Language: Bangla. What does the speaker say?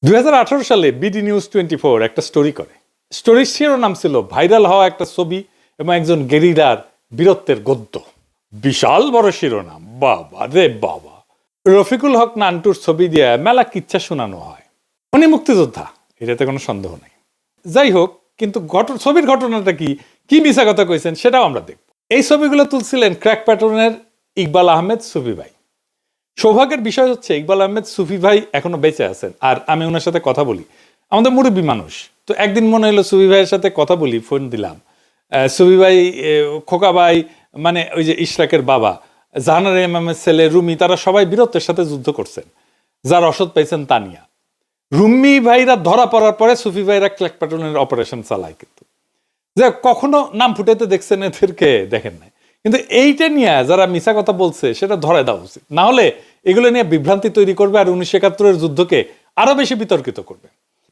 2018 সালে বিডি নিউজ 24 একটা স্টোরি করে। স্টোরির শিরোনাম ছিল ভাইরাল হওয়া একটা ছবি এবং একজন গেরিলার বীরত্বের গদ্য। বিশাল বড় শিরোনাম, বাবা রে বাবা। রফিকুল হক নান্টুর ছবি দিয়ে মেলা কিচ্ছা শোনানো হয়। উনি মুক্তিযোদ্ধা, এটাতে কোনো সন্দেহ নেই। যাই হোক, কিন্তু ছবির ঘটনাটা কি মিছা কথা কইছেন সেটাও আমরা দেখব। এই ছবিগুলো তুলছিলেন ক্র্যাক প্যাটার্নের ইকবাল আহমেদ সুফি ভাই। সৌভাগ্যের বিষয় হচ্ছে ইকবাল আহমেদ সুফি ভাই এখনো বেঁচে আছেন, আর আমি ওনার সাথে কথা বলি। আমাদের মুরব্বী মানুষ, তো একদিন মনে হলো সুফি ভাইয়ের সাথে কথা বলি, ফোন দিলাম। সুফি ভাই, খোকা ভাই, মানে ওই যে ইশরাকের বাবা, জাহানারা ইমামের ছেলে রুমি, তারা সবাই বীরত্বের সাথে যুদ্ধ করছেন, যার রসদ পাইছেন তানিয়া। রুমি ভাইরা ধরা পড়ার পরে সুফি ভাইরা ক্র্যাক প্যাটার্নের অপারেশন চালায়। কিন্তু যে কখনো নাম ফুটাইতে দেখছেন এদেরকে? দেখেন নাই। কিন্তু এইটা নিয়ে যারা মিছা কথা বলছে সেটা ধরায় দেওয়া উচিত, না হলে এগুলো নিয়ে বিভ্রান্তি তৈরি করবে আর 1971-এর যুদ্ধকে আরো বেশি বিতর্কিত করবে।